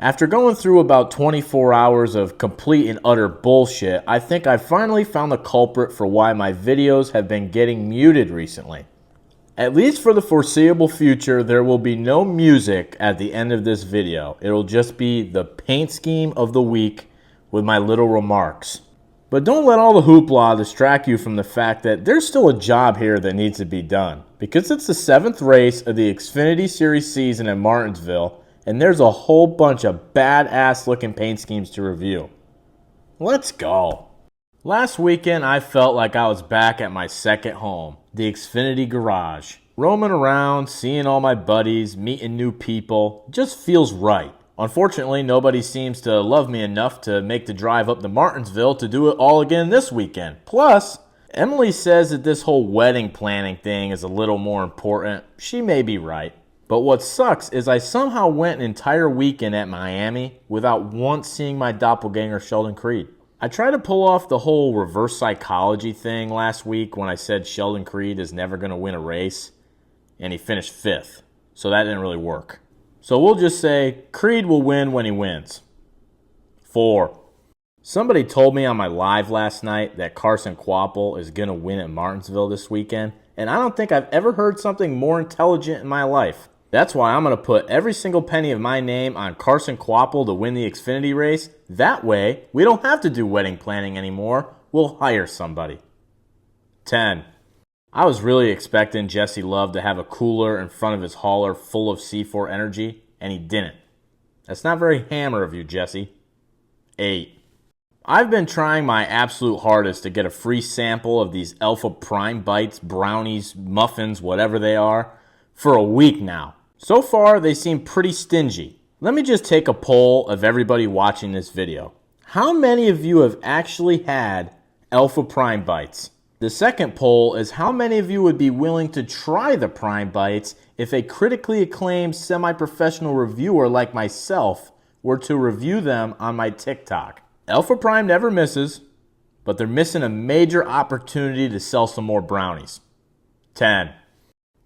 After going through about 24 hours of complete and utter bullshit, I think I finally found the culprit for why my videos have been getting muted recently. At least for the foreseeable future, there will be no music at the end of this video. It'll just be the paint scheme of the week with my little remarks. But don't let all the hoopla distract you from the fact that there's still a job here that needs to be done. Because it's the 7th race of the Xfinity Series season in Martinsville, and there's a whole bunch of badass looking paint schemes to review. Let's go. Last weekend, I felt like I was back at my second home, the Xfinity garage. Roaming around, seeing all my buddies, meeting new people, just feels right. Unfortunately, nobody seems to love me enough to make the drive up to Martinsville to do it all again this weekend. Plus, Emily says that this whole wedding planning thing is a little more important. She may be right. But what sucks is I somehow went an entire weekend at Miami without once seeing my doppelganger Sheldon Creed. I tried to pull off the whole reverse psychology thing last week when I said Sheldon Creed is never going to win a race, and he finished 5th, so that didn't really work. So we'll just say Creed will win when he wins. 4. Somebody told me on my live last night that Carson Kvapil is going to win at Martinsville this weekend, and I don't think I've ever heard something more intelligent in my life. That's why I'm going to put every single penny of my name on Carson Kvapil to win the Xfinity race. That way, we don't have to do wedding planning anymore. We'll hire somebody. 10. I was really expecting Jesse Love to have a cooler in front of his hauler full of C4 energy, and he didn't. That's not very hammer of you, Jesse. 8. I've been trying my absolute hardest to get a free sample of these Alpha Prime Bites, brownies, muffins, whatever they are, for a week now. So far, they seem pretty stingy. Let me just take a poll of everybody watching this video. How many of you have actually had Alpha Prime Bites? The second poll is how many of you would be willing to try the Prime Bites if a critically acclaimed semi-professional reviewer like myself were to review them on my TikTok? Alpha Prime never misses, but they're missing a major opportunity to sell some more brownies. 10.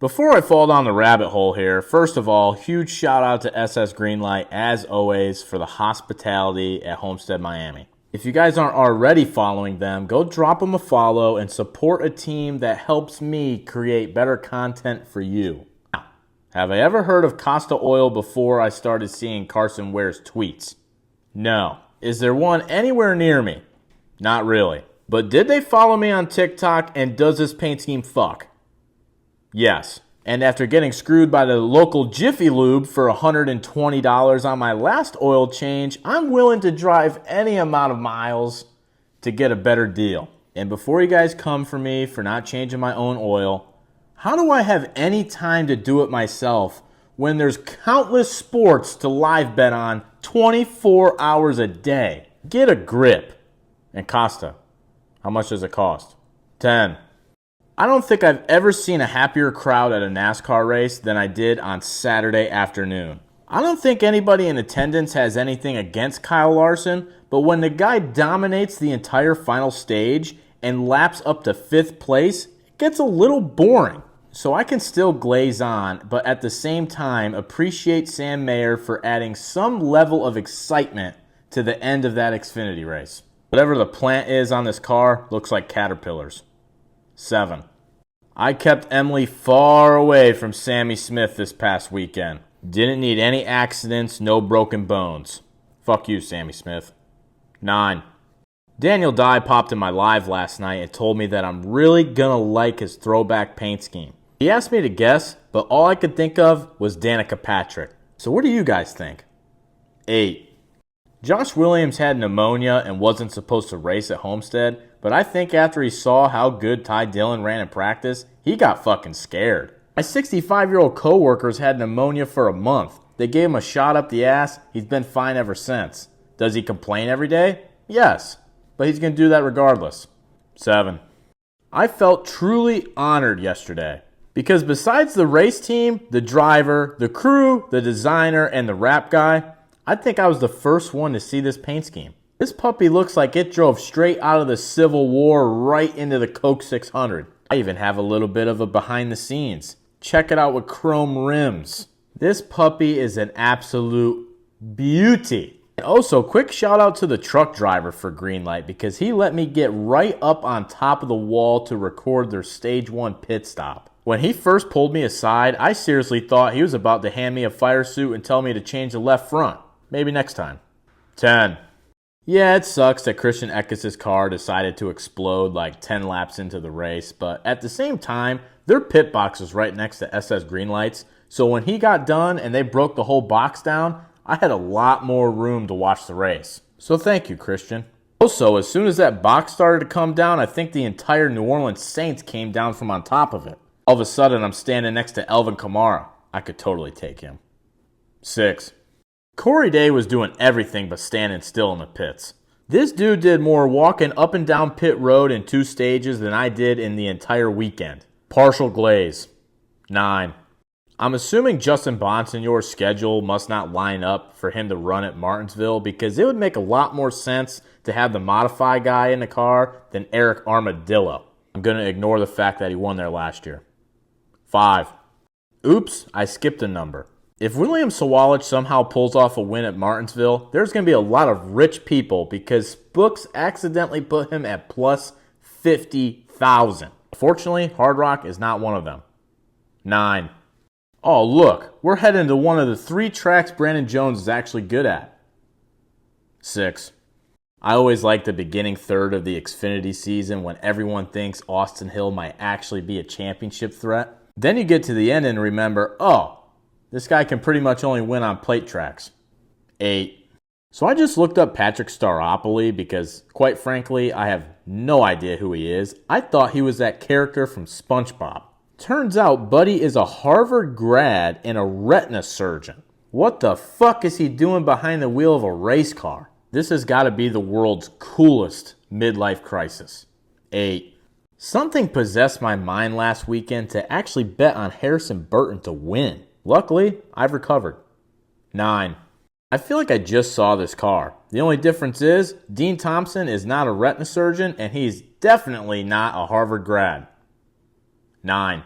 Before I fall down the rabbit hole here, first of all, huge shout out to SS Greenlight, as always, for the hospitality at Homestead, Miami. If you guys aren't already following them, go drop them a follow and support a team that helps me create better content for you. Now, have I ever heard of Costa Oil before I started seeing Carson Ware's tweets? No. Is there one anywhere near me? Not really. But did they follow me on TikTok, and does this paint scheme fuck? Yes. And after getting screwed by the local Jiffy Lube for $120 on my last oil change, I'm willing to drive any amount of miles to get a better deal. And before you guys come for me for not changing my own oil, how do I have any time to do it myself when there's countless sports to live bet on 24 hours a day? Get a grip. And Costa, how much does it cost? 10. I don't think I've ever seen a happier crowd at a NASCAR race than I did on Saturday afternoon. I don't think anybody in attendance has anything against Kyle Larson, but when the guy dominates the entire final stage and laps up to 5th place, it gets a little boring. So I can still glaze on, but at the same time appreciate Sam Mayer for adding some level of excitement to the end of that Xfinity race. Whatever the plant is on this car looks like caterpillars. 7. I kept Emily far away from Sammy Smith this past weekend. Didn't need any accidents, no broken bones. Fuck you, Sammy Smith. 9. Daniel Dye popped in my live last night and told me that I'm really gonna like his throwback paint scheme. He asked me to guess, but all I could think of was Danica Patrick. So what do you guys think? 8. Josh Williams had pneumonia and wasn't supposed to race at Homestead, but I think after he saw how good Ty Dillon ran in practice, he got fucking scared. My 65-year-old coworker's had pneumonia for a month. They gave him a shot up the ass. He's been fine ever since. Does he complain every day? Yes, but he's going to do that regardless. 7. I felt truly honored yesterday because besides the race team, the driver, the crew, the designer, and the wrap guy, I think I was the first one to see this paint scheme. This puppy looks like it drove straight out of the Civil War right into the Coke 600. I even have a little bit of a behind the scenes. Check it out with chrome rims. This puppy is an absolute Beauty. And also, quick shout out to the truck driver for Greenlight because he let me get right up on top of the wall to record their stage 1 pit stop. When he first pulled me aside, I seriously thought he was about to hand me a fire suit and tell me to change the left front. Maybe next time. 10. Yeah, it sucks that Christian Eckes' car decided to explode like 10 laps into the race, but at the same time, their pit box was right next to SS Greenlight's, so when he got done and they broke the whole box down, I had a lot more room to watch the race. So thank you, Christian. Also, as soon as that box started to come down, I think the entire New Orleans Saints came down from on top of it. All of a sudden, I'm standing next to Alvin Kamara. I could totally take him. 6. Corey Day was doing everything but standing still in the pits. This dude did more walking up and down pit road in 2 stages than I did in the entire weekend. Partial glaze. 9. I'm assuming Justin Bonsignore's schedule must not line up for him to run at Martinsville because it would make a lot more sense to have the modify guy in the car than Eric Armadillo. I'm going to ignore the fact that he won there last year. 5. Oops, I skipped a number. If William Sawalich somehow pulls off a win at Martinsville, there's going to be a lot of rich people because books accidentally put him at plus 50,000. Fortunately, Hard Rock is not one of them. 9. Oh, look, we're heading to one of the 3 tracks Brandon Jones is actually good at. 6. I always like the beginning third of the Xfinity season when everyone thinks Austin Hill might actually be a championship threat. Then you get to the end and remember, oh, this guy can pretty much only win on plate tracks. 8. So I just looked up Patrick Staropoli because, quite frankly, I have no idea who he is. I thought he was that character from SpongeBob. Turns out Buddy is a Harvard grad and a retina surgeon. What the fuck is he doing behind the wheel of a race car? This has got to be the world's coolest midlife crisis. 8. Something possessed my mind last weekend to actually bet on Harrison Burton to win. Luckily, I've recovered. 9. I feel like I just saw this car. The only difference is Dean Thompson is not a retina surgeon and he's definitely not a Harvard grad. 9.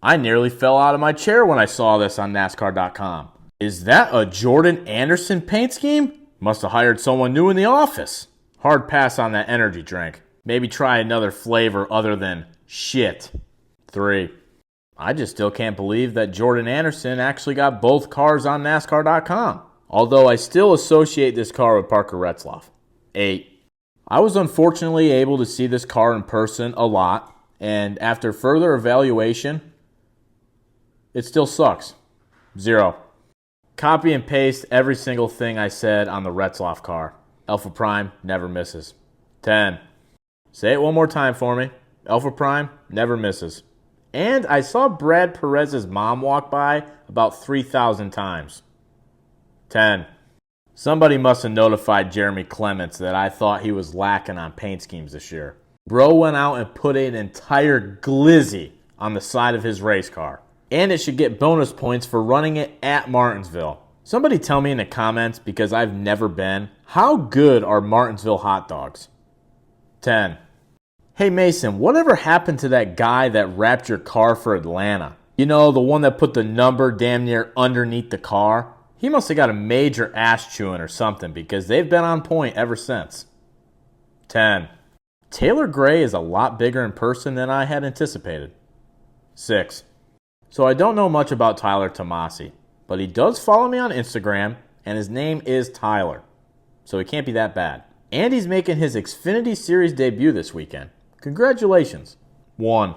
I nearly fell out of my chair when I saw this on NASCAR.com. Is that a Jordan Anderson paint scheme? Must have hired someone new in the office. Hard pass on that energy drink. Maybe try another flavor other than shit. 3. I just still can't believe that Jordan Anderson actually got both cars on NASCAR.com. Although I still associate this car with Parker Retzlaff. 8. I was unfortunately able to see this car in person a lot, and after further evaluation, it still sucks. 0. Copy and paste every single thing I said on the Retzlaff car. Alpha Prime never misses. 10. Say it one more time for me. Alpha Prime never misses. And I saw Brad Perez's mom walk by about 3,000 times. 10. Somebody must have notified Jeremy Clements that I thought he was lacking on paint schemes this year. Bro went out and put an entire glizzy on the side of his race car. And it should get bonus points for running it at Martinsville. Somebody tell me in the comments, because I've never been, how good are Martinsville hot dogs? 10. Hey Mason, whatever happened to that guy that wrapped your car for Atlanta? You know, the one that put the number damn near underneath the car? He must have got a major ass chewing or something because they've been on point ever since. 10. Taylor Gray is a lot bigger in person than I had anticipated. 6. So I don't know much about Tyler Tomasi, but he does follow me on Instagram, and his name is Tyler. So he can't be that bad. And he's making his Xfinity Series debut this weekend. Congratulations. 1.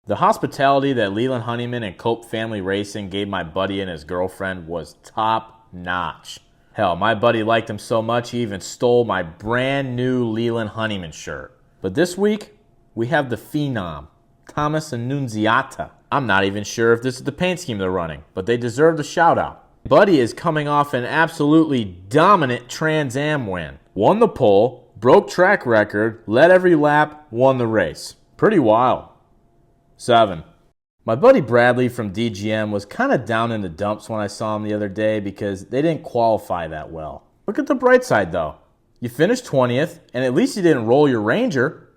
The hospitality that Leland Honeyman and Cope Family Racing gave my buddy and his girlfriend was top notch. Hell, my buddy liked him so much he even stole my brand new Leland Honeyman shirt. But this week, we have the Phenom, Thomas Annunziata. I'm not even sure if this is the paint scheme they're running, but they deserve the shout out. Buddy is coming off an absolutely dominant Trans Am win. Won the pole, broke track record, led every lap, won the race. Pretty wild. 7. My buddy Bradley from DGM was kind of down in the dumps when I saw him the other day because they didn't qualify that well. Look at the bright side though. You finished 20th, and at least you didn't roll your Ranger.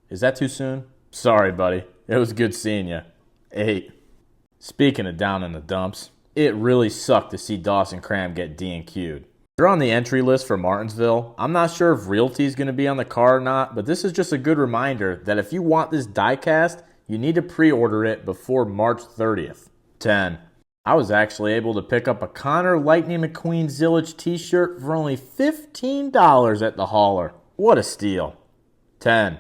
Is that too soon? Sorry, buddy. It was good seeing you. 8. Speaking of down in the dumps, It really sucked to see Dawson Cram get DNQ'd. They're on the entry list for Martinsville. I'm not sure if Realty is going to be on the car or not, but this is just a good reminder that if you want this diecast, you need to pre-order it before March 30th. 10. I was actually able to pick up a Connor Lightning McQueen Zillage t-shirt for only $15 at the hauler. What a steal. 10.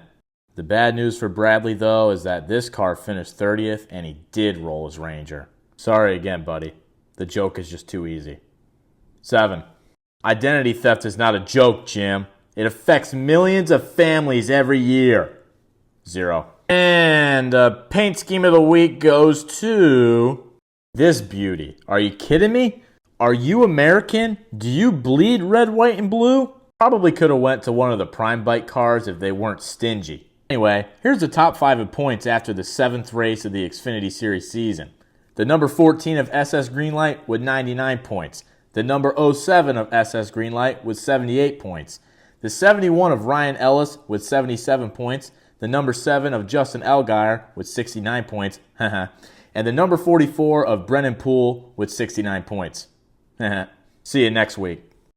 The bad news for Bradley, though, is that this car finished 30th and he did roll his Ranger. Sorry again, buddy. The joke is just too easy. 7. Identity theft is not a joke, Jim. It affects millions of families every year. 0. And paint scheme of the week goes to this beauty. Are you kidding me? Are you American? Do you bleed red, white, and blue? Probably could have went to one of the Prime Bike cars if they weren't stingy. Anyway, here's the top 5 in points after the 7th race of the Xfinity Series season. The number 14 of SS Greenlight with 99 points. The number 07 of SS Greenlight with 78 points. The 71 of Ryan Ellis with 77 points. The number 7 of Justin Allgaier with 69 points. And the number 44 of Brennan Poole with 69 points. See you next week.